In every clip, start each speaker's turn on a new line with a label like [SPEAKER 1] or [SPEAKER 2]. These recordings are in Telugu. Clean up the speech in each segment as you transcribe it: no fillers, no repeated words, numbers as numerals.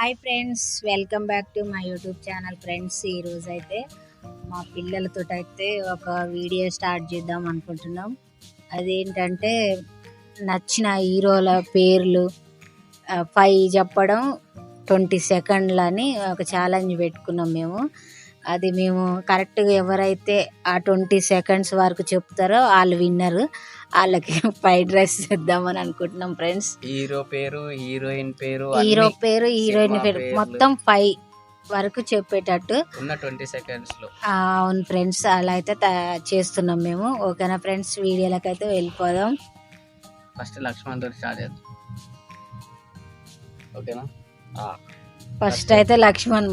[SPEAKER 1] Hi friends, welcome back to my YouTube channel. Friends, ఈరోజు అయితే మా పిల్లలతో అయితే ఒక వీడియో స్టార్ట్ చేద్దాం అనుకుంటున్నాం. అదేంటంటే నచ్చిన హీరోల పేర్లు 5 చెప్పడం 20 సెకండ్లని ఒక ఛాలెంజ్ పెట్టుకున్నాం మేము. అది మేము కరెక్ట్గా ఎవరైతే ఆ 20 సెకండ్స్ వరకు చెప్తారో వాళ్ళు విన్నరు. వాళ్ళకి ఫ్రైడ్ రైస్ చేద్దామని అనుకుంటున్నాం ఫ్రెండ్స్.
[SPEAKER 2] హీరో పేరు, హీరోయిన్ పేరు,
[SPEAKER 1] హీరోయిన్ పేరు మొత్తం 5 వరకు చెప్పేటట్టు
[SPEAKER 2] ఉన్న 20 సెకండ్స్ లో.
[SPEAKER 1] అవును ఫ్రెండ్స్, అలా అయితే చేస్తున్నాం మేము. ఓకేనా ఫ్రెండ్స్, వీడియోలకి అయితే వెళ్ళిపోదాం.
[SPEAKER 2] ఫస్ట్ లక్ష్మణ్ తోటి స్టార్ట్ చేద్దాం. ఓకేనా?
[SPEAKER 1] ఫస్ట్ అయితే లక్ష్మణ్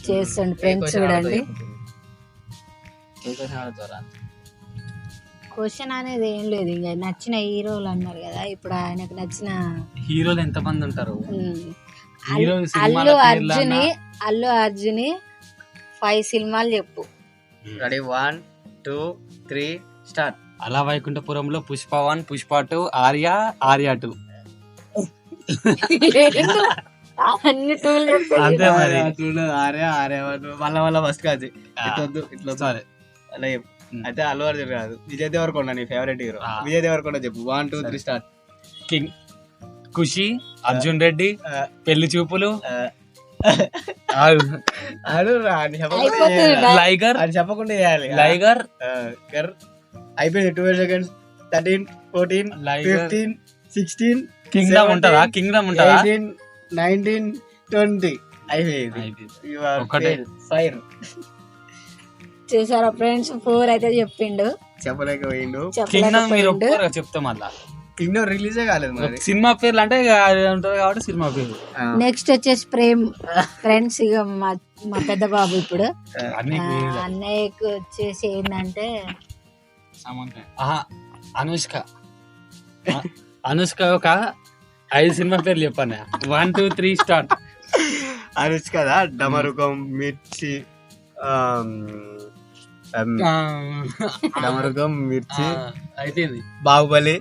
[SPEAKER 1] చేస్తుండు ఫ్రెండ్స్. చూడండి, క్వశ్చన్ అనేది ఏం లేదు, ఇంకా నచ్చిన హీరోలు అన్నారు కదా. ఇప్పుడు ఆయనకు నచ్చిన
[SPEAKER 2] హీరోలు ఎంత మంది ఉంటారు?
[SPEAKER 1] అల్లు అర్జున్ 5 సినిమాలు చెప్పు.
[SPEAKER 2] Ready, 1 2 3 start.
[SPEAKER 3] అలా వైకుంఠపురంలో పుష్ప 1, పుష్ప 2, ఆర్య 2.
[SPEAKER 1] అన్ని టూలు
[SPEAKER 2] అంతే మరి. ఆర్య వాళ్ళ ఫస్ట్ కాదు, ఇట్లా సరే అలా చెప్పు. అయితే అల్లు అర్జున్ కాదు, విజయ్ దేవరకొండ నీ ఫేవరెట్ హీరో. విజయ్ దేవరకొండ చెప్పు. 1 2 3 స్టార్ట్.
[SPEAKER 3] కింగ్, ఖుషి, అర్జున్ రెడ్డి, పెళ్లి చూపులు, లైగర్,
[SPEAKER 2] అది చెప్పకుండా చేయాలి.
[SPEAKER 3] లైగర్
[SPEAKER 2] అయిపోయింది. 12 సెకండ్స్. 13 14 15 16
[SPEAKER 3] కింగ్డమ్ ఉంటదా?
[SPEAKER 2] 18 19 20 అయిపోయింది.
[SPEAKER 3] ఒకటే
[SPEAKER 2] ఫైర్.
[SPEAKER 1] చూసారా ఫ్రెండ్స్, 4 అయితే చెప్పిండు,
[SPEAKER 2] చెప్పలేకపోయిండు.
[SPEAKER 3] కింగ్డమ్ మీరు ఒక్కరు చెప్తాం. మళ్ళా
[SPEAKER 2] కింగ్డమ్ రిలీజే కాలేదు మరి.
[SPEAKER 3] సినిమా పేర్లు అంటే ఉంటది కాబట్టి సినిమా పేరు.
[SPEAKER 1] నెక్స్ట్ వచ్చేసి ప్రేమ్ ఫ్రెండ్స్. ఇక మా పెద్ద బాబు ఇప్పుడు అన్నయ్యకు వచ్చేసి ఏంటంటే
[SPEAKER 3] అనుష్క ఒక 5 సినిమా పేర్లు చెప్పాను. 1 2 3 స్టార్ట్.
[SPEAKER 2] అనుష్కదా డమరుకం, మిర్చి, డమరుకం, మిర్చి
[SPEAKER 3] అయిపోయింది.
[SPEAKER 2] బాహుబలి,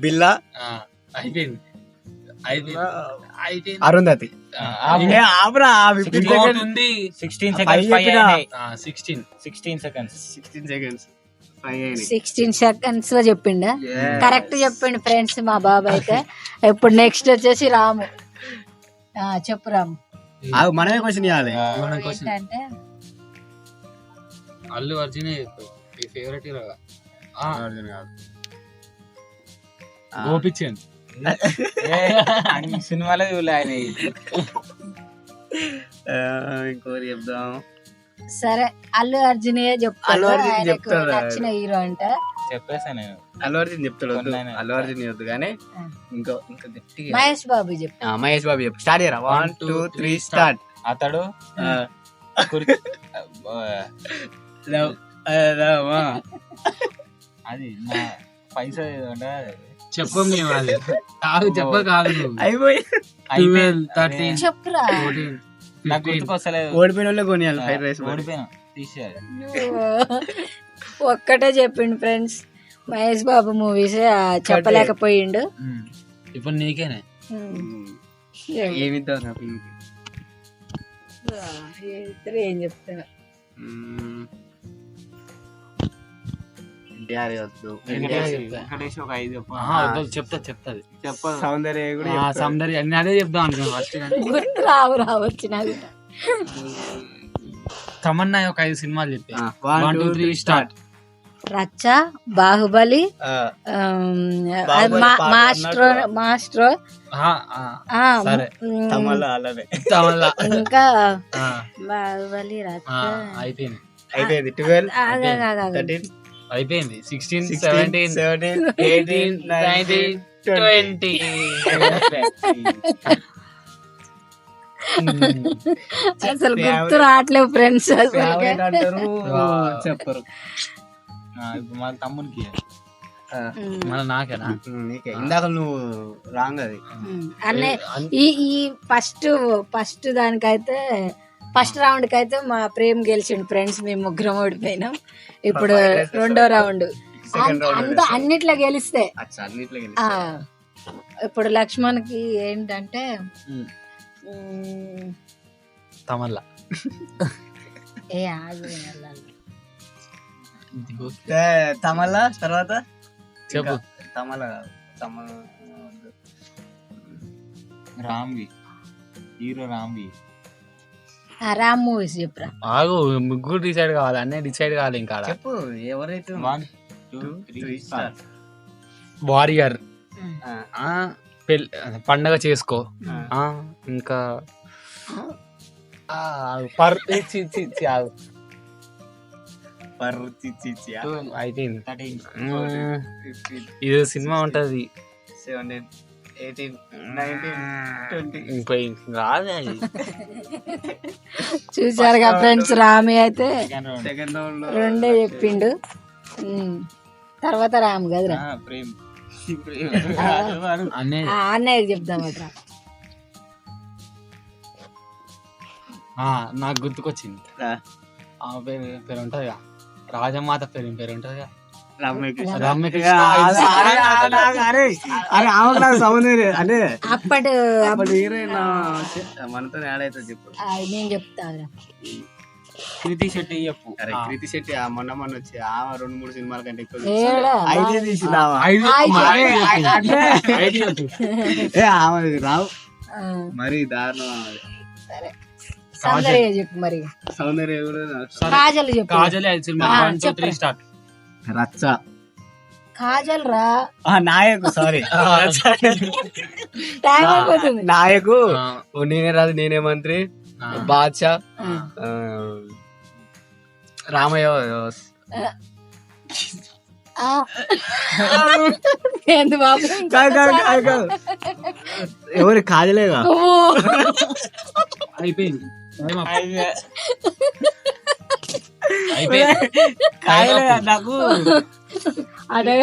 [SPEAKER 2] బిల్లా
[SPEAKER 3] అయిపోయింది.
[SPEAKER 2] అరుంధతి.
[SPEAKER 1] 16 సెకండ్స్ లో చెప్పిండు, కరెక్ట్ చెప్పిండు ఫ్రెండ్స్ మా బాబు అయితే. ఇప్పుడు నెక్స్ట్ వచ్చేసి రాము. చెప్పు రాము.
[SPEAKER 2] మనమే క్వశ్చన్ ఇవ్వాలి.
[SPEAKER 1] ఏంటంటే
[SPEAKER 3] అల్లు అర్జున్ ఫేవరెట్ హీరో. గోపిచంద్
[SPEAKER 2] సినిమాలో చూడలే ఆయన. ఇంకోటి చెప్దాం.
[SPEAKER 1] సరే, అల్లు అర్జున్
[SPEAKER 2] అల్లు అర్జున్ చెప్తాడు.
[SPEAKER 1] నచ్చిన హీరో అంటే
[SPEAKER 3] చెప్పేసాను నేను.
[SPEAKER 2] అల్లు అర్జున్ చెప్తాడు. అల్లు అర్జున్ వద్దు కానీ ఇంకా గట్టిగా
[SPEAKER 1] మహేష్ బాబు చెప్పు.
[SPEAKER 2] మహేష్ బాబు చెప్పు. స్టార్ట్ చేయరా. 1 2 3 స్టార్ట్.
[SPEAKER 3] అతడు అది పైసా చెప్పు. మేము అది కాదు చెప్ప కాదు.
[SPEAKER 2] అయిపోయి
[SPEAKER 3] 12 13
[SPEAKER 1] చెప్పురా.
[SPEAKER 3] 14 నాకు గుర్తుకొస్తలేదు.
[SPEAKER 2] ఓడిపోయిన వాళ్ళే కొనియాలి ఫ్రైడ్ రైస్.
[SPEAKER 3] ఓడిపోయినా తీసేయాలి.
[SPEAKER 1] ఒక్కటే చెప్పిండు ఫ్రెండ్స్. మహేష్ బాబు మూవీస్ చెప్పలేకపోయిండు.
[SPEAKER 3] ఇప్పుడు నీకేనే
[SPEAKER 2] ఏమిద్దాం.
[SPEAKER 1] ఏం చెప్తున్నా.
[SPEAKER 3] సౌందర్య అన్ని అదే చెప్దాం అనుకున్నా.
[SPEAKER 1] రావచ్చు నాకు.
[SPEAKER 3] తమన్నా ఒక 5 సినిమాలు చెప్పి 1 2 3 స్టార్ట్.
[SPEAKER 1] రచ్చ, బాహుబలి, మాస్ట్రో, ఇంకా బాహుబలి, రచ్చ
[SPEAKER 2] అయిపోయింది. 12 13
[SPEAKER 3] అయిపోయింది. 16 17 18 19 20.
[SPEAKER 1] అసలు గుర్తు రావట్లేవు ఫ్రెండ్స్.
[SPEAKER 2] చెప్పరు.
[SPEAKER 3] మన తమ్మునికి మన నాకేనా?
[SPEAKER 2] ఇందాక నువ్వు రాంగ్. అది
[SPEAKER 1] అన్నీ ఈ ఫస్ట్ దానికైతే ఫస్ట్ రౌండ్ కి అయితే మా ప్రేమ్ గెలిచిండు ఫ్రెండ్స్. మేము ముగ్గురం ఓడిపోయినాం. ఇప్పుడు రెండో రౌండ్ అన్నిట్లో గెలిస్తే ఇప్పుడు లక్ష్మణ్కి ఏంటంటే
[SPEAKER 3] తమల్ల
[SPEAKER 1] ఏ ఆగు వెళ్ళాలి.
[SPEAKER 2] తమల తర్వాత
[SPEAKER 3] చెప్పు.
[SPEAKER 2] తమల తమల
[SPEAKER 3] రామ్వి, హీరో రామ్వి.
[SPEAKER 1] రామ్ మూవీస్ చెప్పురా.
[SPEAKER 3] ఆగు, ముగ్గురు డిసైడ్ కావాలి, అన్నీ డిసైడ్ కావాలి. ఇంకా
[SPEAKER 2] చెప్పు ఎవరైతే
[SPEAKER 3] 1 2 3 స్టార్ట్. వారియర్, పండగ చేసుకో, ఇంకా అయిపోయింది. ఇది సినిమా ఉంటది.
[SPEAKER 2] 17 18 19 20
[SPEAKER 3] రాదే.
[SPEAKER 1] చూసారుగా ఫ్రెండ్స్, రామి అయితే
[SPEAKER 2] సెకండ్ రౌండ్ లో
[SPEAKER 1] రెండే చెప్పిండు. తర్వాత రామ్ కదరా,
[SPEAKER 2] ప్రేమ్
[SPEAKER 1] అన్నయ్యకి చెప్దామట్రా.
[SPEAKER 3] నాకు గుర్తుకొచ్చింది. ఆ పేరు ఉంటది, రాజమాత పేరు ఉంటది.
[SPEAKER 2] అంటే
[SPEAKER 1] అప్పటి
[SPEAKER 2] హీరోయిన్ మనతో యాడ్ అవుతుంది. చెప్పు.
[SPEAKER 1] నేను చెప్తా.
[SPEAKER 3] కృతి శెట్టి చెప్పు.
[SPEAKER 2] కృతి శెట్టి మొన్న వచ్చి 2-3 సినిమాల కంటే ఎక్కువ రావు. మరి దారుణం.
[SPEAKER 1] సౌందర్య చెప్పు. మరి
[SPEAKER 2] సౌందర్య కూడా
[SPEAKER 1] కాజల్ చెప్పు.
[SPEAKER 3] Kajal cinema 1 2 3 start.
[SPEAKER 2] రచ్చ.
[SPEAKER 1] కాజల్ రా
[SPEAKER 2] నాయకు. సారీ, నాయకు. నేనే రాదు నేనే మంత్రి, బాద్షా, రామయ్య. ఎవరి కాజలేగా.
[SPEAKER 3] అయిపోయింది.
[SPEAKER 2] నాకు
[SPEAKER 1] అదే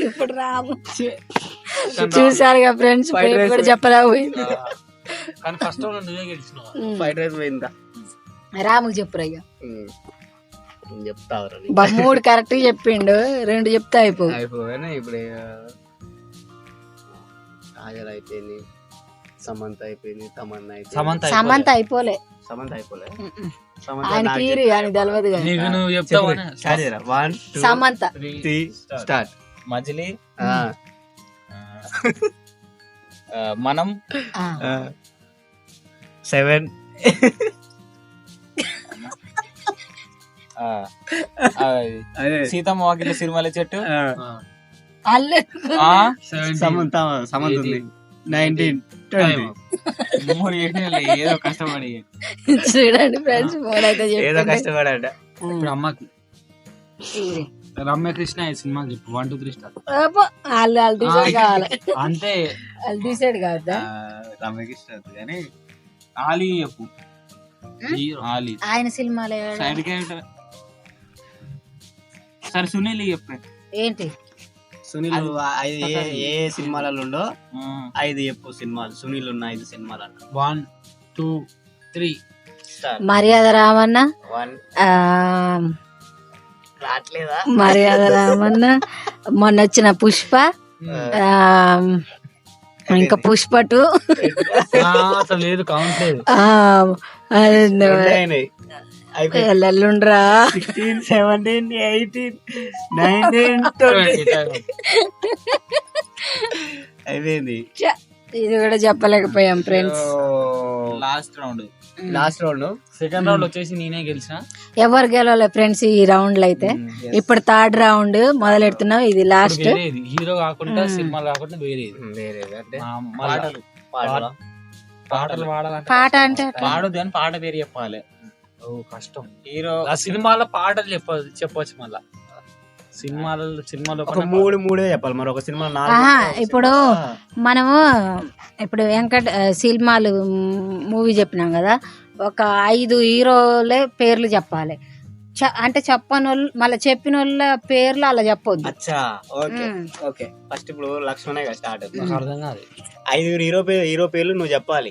[SPEAKER 1] ఇప్పుడు రాము. చూసారుగా ఫ్రెండ్స్, కూడా చెప్పలేకపోయింది.
[SPEAKER 3] కానీ ఫస్ట్ నువ్వే గెలిచినావు.
[SPEAKER 2] ఫ్రైడ్ రైస్ పోయిందా.
[SPEAKER 1] రాముకి చెప్పురా. ఇక
[SPEAKER 2] చెప్తావు.
[SPEAKER 1] 3 కరెక్ట్ చెప్పిండు, 2 చెప్తే
[SPEAKER 2] అయిపోయినా. ఇప్పుడు కాజల్ అయిపోయింది, సమంత అయిపోయింది, తమన్నా అయిపోయింది.
[SPEAKER 1] సమంత అయిపోలే. ఆయన తీరి అని తెలియదు కదా. సమంత.
[SPEAKER 2] 1 2 3 స్టార్ట్.
[SPEAKER 3] మజిలీ, మనం,
[SPEAKER 2] 7
[SPEAKER 3] సీతమ్మ వాకిలి సిరిమల్లె చెట్టు,
[SPEAKER 2] సమంత 19 20.
[SPEAKER 3] ఏదో కష్టపడి
[SPEAKER 1] చూడండి ఫ్రెండ్స్,
[SPEAKER 2] ఏదో కష్టపడాడ.
[SPEAKER 3] ఇప్పుడు అమ్మకి రమ్యకృష్ణ సినిమా చెప్పు. 1 2 3 స్టార్ట్.
[SPEAKER 1] వాళ్ళు డిసైడ్ కావాలి.
[SPEAKER 3] అంతే,
[SPEAKER 1] వాళ్ళు డిసైడ్ కావద్దా.
[SPEAKER 2] రమ్యకృష్ణ కానీ
[SPEAKER 3] ఆలీ చెప్పు. ఆలీ
[SPEAKER 1] ఆయన సినిమాలు
[SPEAKER 3] సైడ్ క్యారెక్టర్. సరే సునీల్ చెప్పు.
[SPEAKER 1] ఏంటి
[SPEAKER 2] సునీల్ ఏ సినిమాలలో ఉండో 5 చెప్పు సినిమాలు. సునీల్ ఉన్న 5 సినిమాలు అన్న.
[SPEAKER 3] 1 2 3
[SPEAKER 1] మర్యాద రామన్న, మర్యాద రామన్న, మొన్న వచ్చిన పుష్ప, ఇంకా పుష్ప 2.
[SPEAKER 3] అసలు లేదు, కౌంట్ లేదు.
[SPEAKER 1] ఎల్లుండ్రా
[SPEAKER 2] 16 17 18 19 20 అయిపోయింది.
[SPEAKER 1] ఇది కూడా చెప్పలేకపోయాం friends.
[SPEAKER 3] Last round
[SPEAKER 2] second
[SPEAKER 3] round వచ్చేసి నేనే గెలిచిన.
[SPEAKER 1] ఎవరు గెలవలే ఫ్రెండ్స్ ఈ రౌండ్ లో అయితే. ఇప్పుడు 3rd రౌండ్ మొదలెడుతున్నాం. ఇది లాస్ట్.
[SPEAKER 3] హీరో కాకుండా సినిమాలు కాకుండా వేరేది.
[SPEAKER 2] అంటే
[SPEAKER 3] పాటలు పాడాలంటే
[SPEAKER 1] పాట అంటే
[SPEAKER 3] పాడొద్దు అని పాట పేరు చెప్పాలి. కష్టం. హీరో సినిమాలో పాటలు చెప్పవచ్చు. మళ్ళా సినిమాలో
[SPEAKER 2] 3 చెప్పాలి. మరి ఒక సినిమా
[SPEAKER 1] ఇప్పుడు మనము ఇప్పుడు సినిమాలు మూవీ చెప్పినాం కదా, ఒక 5 హీరోలే పేర్లు చెప్పాలి. అంటే చెప్పని వాళ్ళు మళ్ళీ చెప్పిన వాళ్ళ పేర్లు అలా చెప్పొద్దు.
[SPEAKER 2] అచ్చా ఓకే ఓకే. ఫస్ట్ ఇప్పుడు లక్ష్మణే కదా స్టార్ట్.
[SPEAKER 3] నాకు అర్థం కాదు.
[SPEAKER 2] 5 హీరో పేర్లు నువ్వు చెప్పాలి.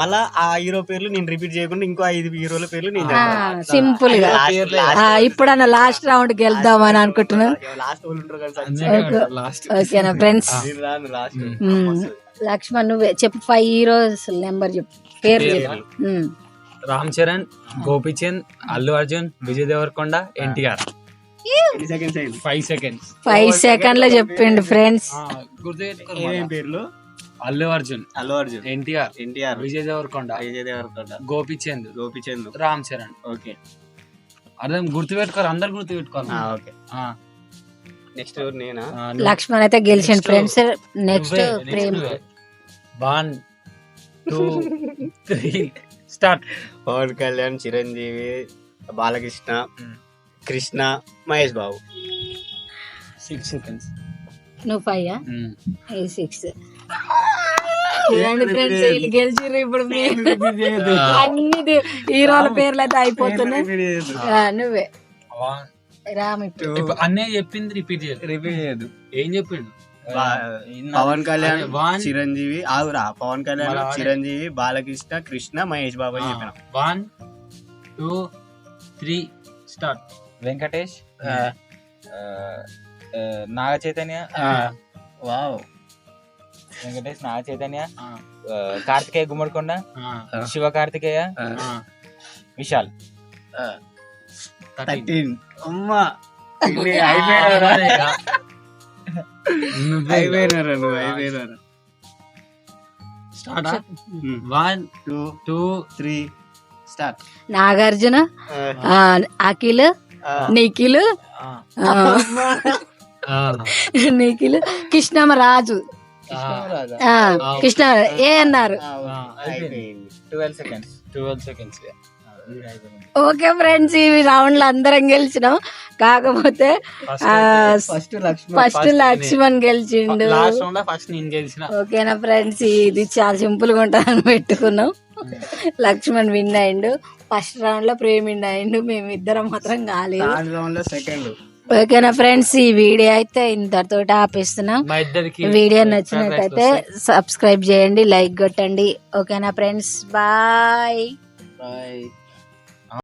[SPEAKER 2] మళ్ళా ఆ హీరో పేర్లు నేను రిపీట్ చేయకుండా ఇంకో 5 హీరోల పేర్లు నేను చెప్పాలి.
[SPEAKER 1] సింపుల్ గా. ఇప్పుడన్నా లాస్ట్ రౌండ్ కి వెళ్దామని అనుకుంటున్నా.
[SPEAKER 2] లాస్ట్ వాళ్ళు ఉంటారు కదా.
[SPEAKER 1] ఓకేనా ఫ్రెండ్స్? లక్ష్మణ్ నువ్వే చెప్పు 5 హీరోస్ నెంబర్ చెప్పు, పేర్లు చెప్పు.
[SPEAKER 3] రామ్ చరణ్, గోపీచంద్, అల్లు అర్జున్, విజయ్ దేవరకొండ, ఎన్టీఆర్. 5 సెకండ్లో
[SPEAKER 1] చెప్పిండు ఫ్రెండ్స్.
[SPEAKER 2] పేర్లు?
[SPEAKER 3] అల్లు అర్జున్, ఎన్టీఆర్, విజయ్ దేవరకొండ, గోపీచంద్, రామ్ చరణ్.
[SPEAKER 2] ఓకే
[SPEAKER 3] అర్థం గుర్తుపెట్టుకోరు, అందరు గుర్తుపెట్టుకోవాలి.
[SPEAKER 2] ఓకే నెక్స్ట్ నేనా?
[SPEAKER 1] లక్ష్మణ్ అయితే గెలిచిండు friends. Next Prem.
[SPEAKER 3] 1 2 3 start.
[SPEAKER 2] Pawan Kalyan, Chiranjeevi, Balakrishna, Krishna, Mahesh Babu.
[SPEAKER 3] 6 seconds.
[SPEAKER 1] నువ్వు 5 6 గెలిచిర్రు. ఇప్పుడు అన్ని హీరోల పేర్లు అయితే అయిపోతున్నాయి. నువ్వే రామ్.
[SPEAKER 3] ఇప్పుడు అన్నీ చెప్పింది రిపీట్ చేయదు. ఏం చెప్పిండు?
[SPEAKER 2] పవన్ కళ్యాణ్, చిరంజీవి, ఆగురా. పవన్ కళ్యాణ్, చిరంజీవి, బాలకృష్ణ, కృష్ణ, మహేష్ బాబు అని చెప్పిన.
[SPEAKER 3] 1 2 3 స్టార్ట్.
[SPEAKER 4] వెంకటేష్, నాగ చైతన్య,
[SPEAKER 2] వావ్.
[SPEAKER 4] వెంకటేష్, నాగ చైతన్య, కార్తికేయ గుమ్మడికొండ, శివ కార్తికేయ, విశాల్.
[SPEAKER 2] 13. అమ్మా అయిపోయినారా?
[SPEAKER 3] స్టార్ట్. 1 2 3
[SPEAKER 2] స్టార్ట్.
[SPEAKER 1] నాగార్జున, అఖిల్, నిఖిల్, నిఖిల్, కృష్ణమరాజు, కృష్ణ ఏ అన్నారు.
[SPEAKER 4] 12 సెకండ్స్.
[SPEAKER 1] ఓకే ఫ్రెండ్స్, ఈ రౌండ్ లో అందరం గెలిచినాం. కాకపోతే ఫస్ట్ లక్ష్మణ్ గెలిచిండు. ఓకేనా ఫ్రెండ్స్, ఇది చాలా సింపుల్ గా ఉంటుందని పెట్టుకున్నాం. లక్ష్మణ్ విన్ అయిండు. ఫస్ట్ రౌండ్ లో ప్రేమ్ విన్ అయిండు. మేమిద్దరం మాత్రం కాలేదు. ఓకేనా ఫ్రెండ్స్, ఈ వీడియో అయితే ఇంతతో ఆపేస్తున్నాం. వీడియో నచ్చినట్టయితే సబ్స్క్రైబ్ చేయండి, లైక్ కొట్టండి. ఓకేనా ఫ్రెండ్స్, బాయ్.